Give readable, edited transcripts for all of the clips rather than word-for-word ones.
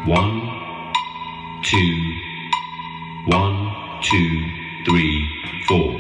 1, 2, 1, 2, 3, 4.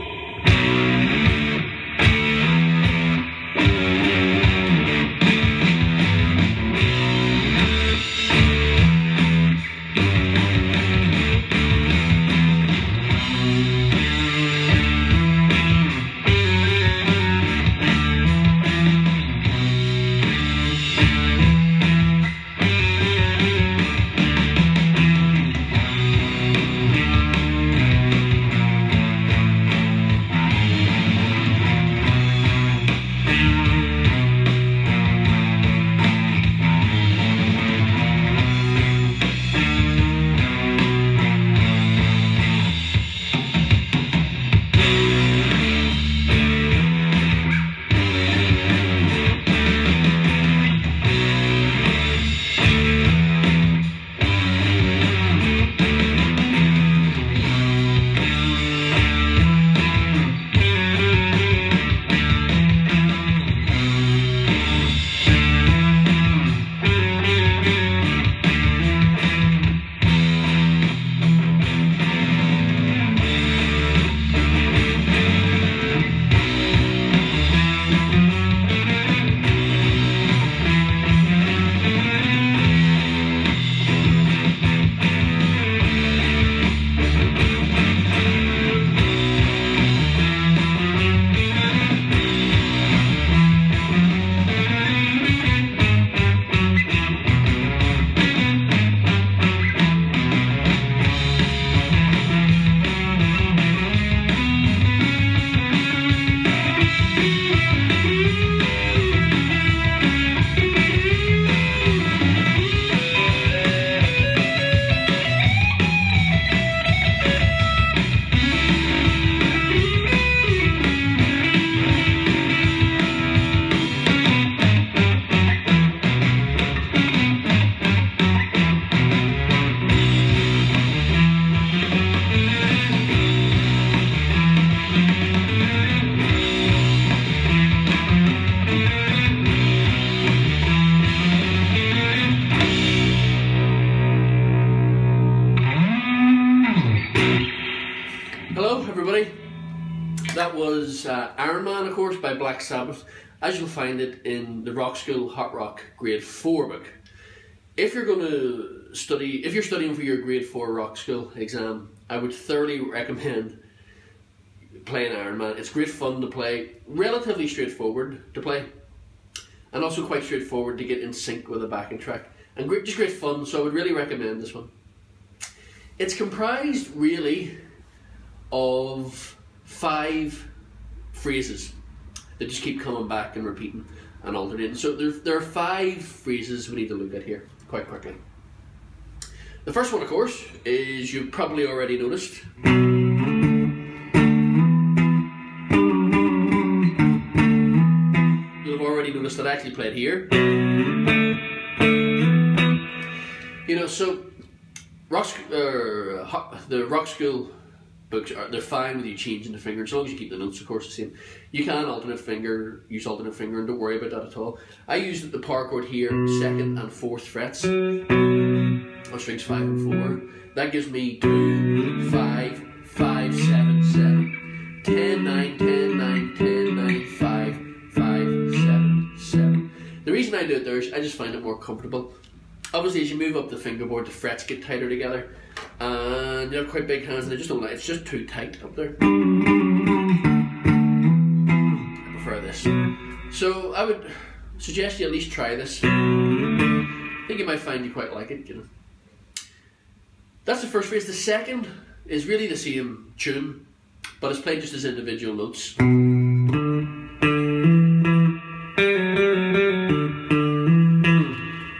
Hello everybody, that was Iron Man, of course, by Black Sabbath, as you'll find it in the Rockschool Hot Rock Grade 4 book. If you're studying for your Grade 4 Rockschool exam, I would thoroughly recommend playing Iron Man. It's great fun to play, relatively straightforward to play, and also quite straightforward to get in sync with the backing track, and just great fun, so I would really recommend this one. It's comprised really of 5 phrases that just keep coming back and repeating and alternating. So there are 5 phrases we need to look at here quite quickly. The first one, of course, is you've probably already noticed. You'll have already noticed that I actually played here. You know, so the Rockschool books they're fine with you changing the finger, as long as you keep the notes, of course, the same. You can use alternate finger, and don't worry about that at all. I used the power chord here, 2nd and 4th frets on strings 5 and 4. That gives me 2, 5, 5, 7, 7, 10, 9, 10, 9, 10, 9, 5, 5, 7, 7. The reason I do it there is I just find it more comfortable. Obviously, as you move up the fingerboard, the frets get tighter together, and you have quite big hands, and I just don't like it's just too tight up there. I prefer this. So I would suggest you at least try this. I think you might find you quite like it, you know. That's the first phrase. The second is really the same tune, but it's played just as individual notes.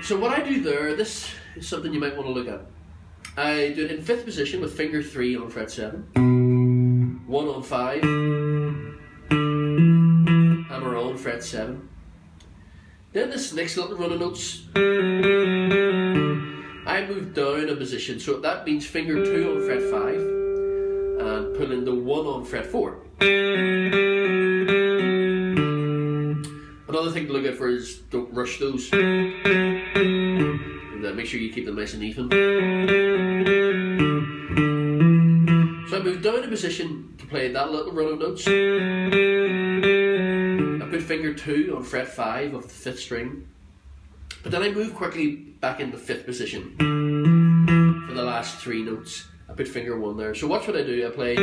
So what I do there, this is something you might want to look at. I do it in 5th position with finger 3 on fret 7, 1 on 5, hammer on fret 7. Then this next little run of notes, I move down a position, so that means finger 2 on fret 5 and pull in the 1 on fret 4. Another thing to look out for is don't rush those. And then make sure you keep them nice and even. So I move down a position to play that little run of notes. I put finger 2 on fret 5 of the 5th string, but then I move quickly back into 5th position for the last 3 notes. I put finger 1 there. So watch what I do. I play,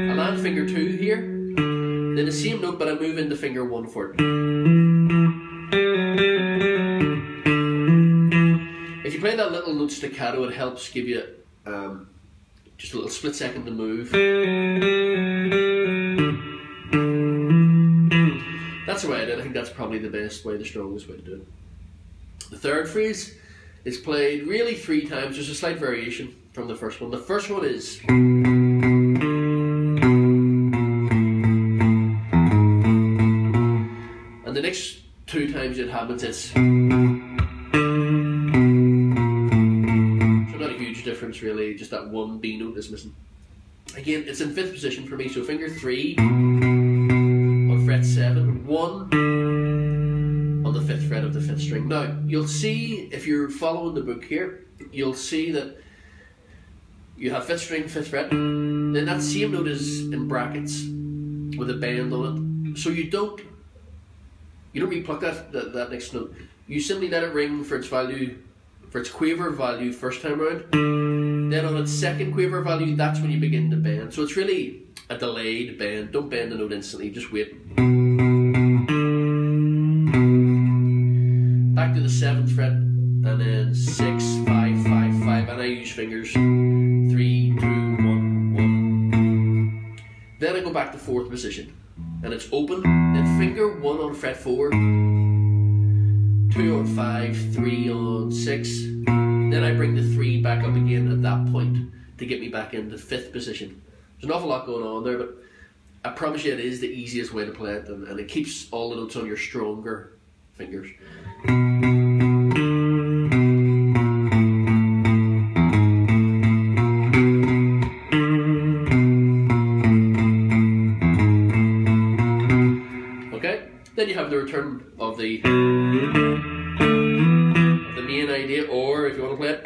I land finger 2 here, then the same note, but I move into finger 1 for it. If you play that little note staccato, it helps give you just a little split second to move. That's the way I did it. I think that's probably the best way, the strongest way to do it. The third phrase is played really 3 times. There's a slight variation from the first one. The first one is and the next 2 times it happens it's difference really, just that one B note is missing. Again, it's in 5th position for me, so finger 3 on fret 7, 1 on the 5th fret of the 5th string. Now, you'll see, if you're following the book here, you'll see that you have 5th string, 5th fret, then that same note is in brackets with a bend on it, so you don't re-pluck that next note. You simply let it ring for its value, for its quaver value first time around. Then on its second quaver value, that's when you begin to bend. So it's really a delayed bend. Don't bend the note instantly, just wait. Back to the 7th fret, and then 6, 5, 5, 5, and I use fingers 3, 2, 1, 1. Then I go back to 4th position, and it's open. Then finger 1 on fret 4, 2 on 5, 3 on 6. Then I bring the 3 back up again at that point to get me back into 5th position. There's an awful lot going on there, but I promise you it is the easiest way to play it, and it keeps all the notes on your stronger fingers. Okay, then you have the return of the main idea, or if you want to play it,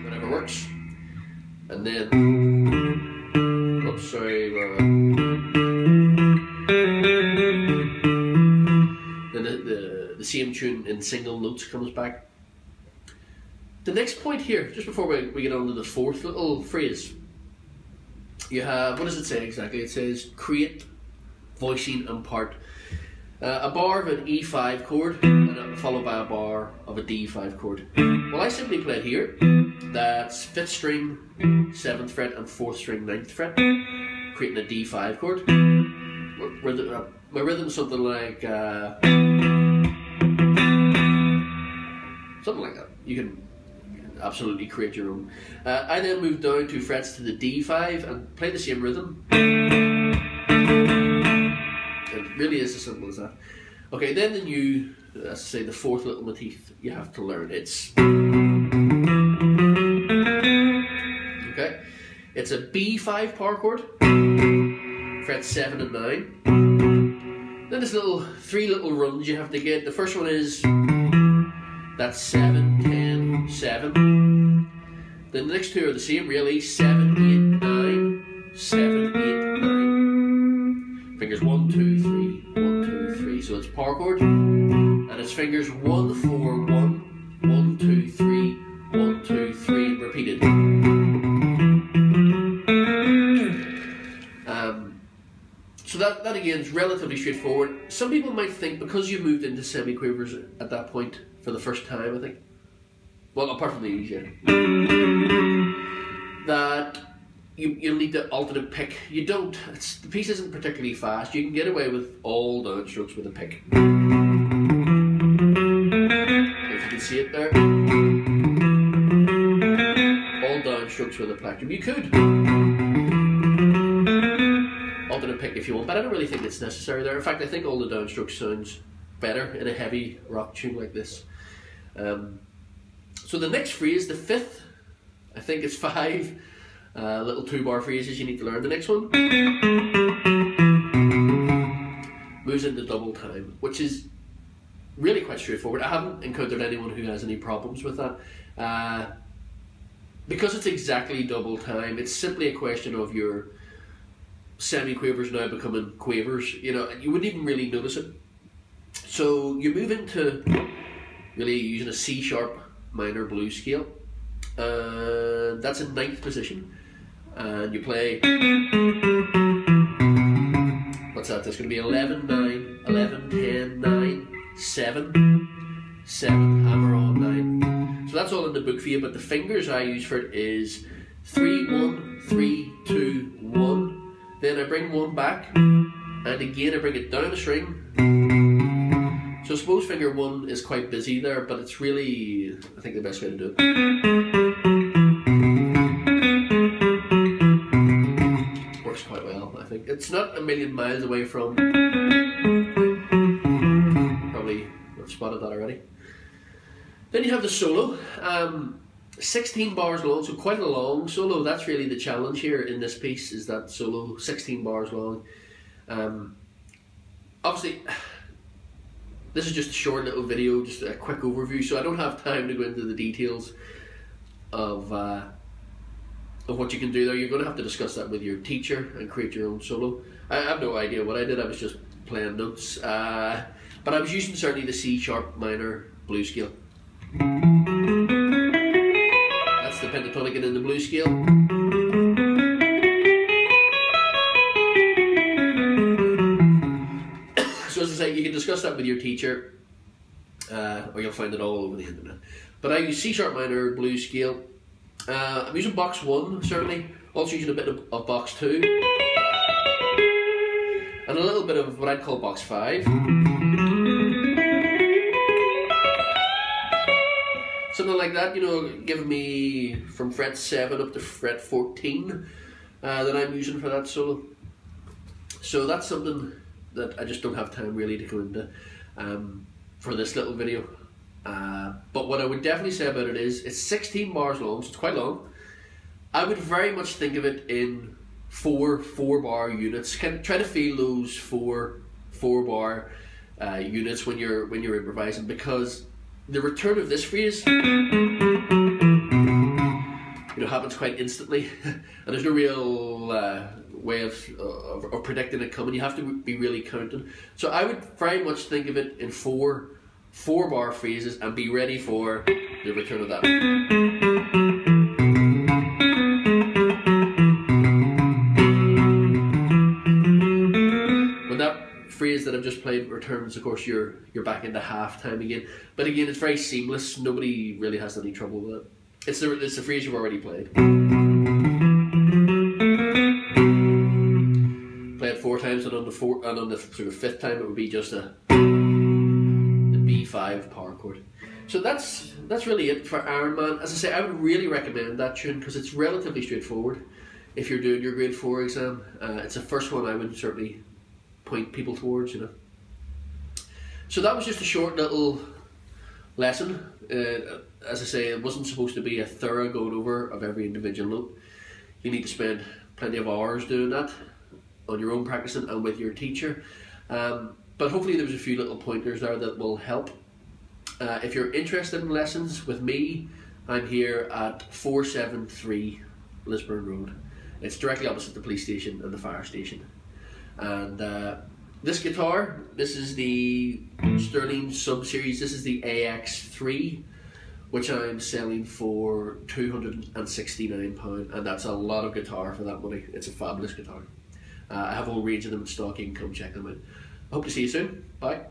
whatever works. And then, oops, sorry, then the same tune in single notes comes back. The next point here, just before we get on to the 4th little phrase, you have, what does it say exactly? It says create, voicing and part. A bar of an E5 chord, and followed by a bar of a D5 chord. Well, I simply played here. That's 5th string, 7th fret, and 4th string, 9th fret, creating a D5 chord. My rhythm is something like that. You can absolutely create your own. I then moved down 2 frets to the D5 and play the same rhythm. It really is as simple as that. Okay, then the new, let's say the 4th little motif you have to learn. It's okay. It's a B5 power chord, fret 7 and 9. Then there's 3 little runs you have to get. The first one is that's 7, 10, 7. Then the next 2 are the same, really. 7, 8, 9, 7, 8, 9. Fingers 1, 2, 3, 1, 2, 3. So it's power chord, and it's fingers 1, 4, 1, 1, 2, 3, 1, 2, 3, repeated. So that again is relatively straightforward. Some people might think, because you've moved into semi-quavers at that point for the first time, I think, well, apart from the E's, yeah, that you'll need the alternate pick. You don't. The piece isn't particularly fast. You can get away with all downstrokes with a pick. If you can see it there, all downstrokes with a plectrum. You could alternate pick if you want, but I don't really think it's necessary there. In fact, I think all the downstrokes sounds better in a heavy rock tune like this. So the next phrase, the 5th, I think it's 5 little 2-bar phrases you need to learn. The next one moves into double time, which is really quite straightforward. I haven't encountered anyone who has any problems with that. Because it's exactly double time, it's simply a question of your semi-quavers now becoming quavers. You know, you wouldn't even really notice it. So you move into really using a C sharp minor blues scale. That's in 9th position. And you play, what's that? There's going to be 11, 9, 11, 10, 9, 7, 7, hammer on 9. So that's all in the book for you, but the fingers I use for it is 3, 1, 3, 2, 1. Then I bring 1 back, and again I bring it down a string. So I suppose finger 1 is quite busy there, but it's really, I think, the best way to do it. Works quite well, I think. It's not a million miles away from, probably I've spotted that already. Then you have the solo, 16 bars long, so quite a long solo. That's really the challenge here in this piece, is that solo, 16 bars long. Obviously, this is just a short little video, just a quick overview, so I don't have time to go into the details of what you can do there. You're going to have to discuss that with your teacher and create your own solo. I have no idea what I did, I was just playing notes. But I was using certainly the C sharp minor blues scale. That's the pentatonic and in the blues scale. So as I say, you can discuss that with your teacher, or you'll find it all over the internet. But I use C sharp minor blues scale. I'm using box 1 certainly, also using a bit of box 2, and a little bit of what I'd call box 5. Something like that, you know, giving me from fret 7 up to fret 14 that I'm using for that solo. So that's something that I just don't have time really to go into for this little video. But what I would definitely say about it is, it's 16 bars long, so it's quite long. I would very much think of it in four bar units. Kind of try to feel those four bar units when you're improvising, because the return of this phrase, you know, happens quite instantly, and there's no real way of predicting it coming. You have to be really counting. So I would very much think of it in four bar phrases and be ready for the return of that. When that phrase that I've just played returns, of course, you're back into half time again. But again, it's very seamless. Nobody really has any trouble with it. It's the phrase you've already played. Play it 4 times, and on the sort of 5th time it would be just the B5 power chord. So that's really it for Iron Man. As I say, I would really recommend that tune because it's relatively straightforward if you're doing your grade 4 exam. It's the first one I would certainly point people towards, you know. So that was just a short little lesson. As I say, it wasn't supposed to be a thorough going over of every individual note. You need to spend plenty of hours doing that on your own practicing and with your teacher. But hopefully there was a few little pointers there that will help. If you're interested in lessons with me, I'm here at 473 Lisburn Road. It's directly opposite the police station and the fire station. And this guitar, this is the Sterling sub-series. This is the AX3, which I'm selling for £269, and that's a lot of guitar for that money. It's a fabulous guitar. I have a whole range of them in stock. You can come check them out. I hope to see you soon. Bye.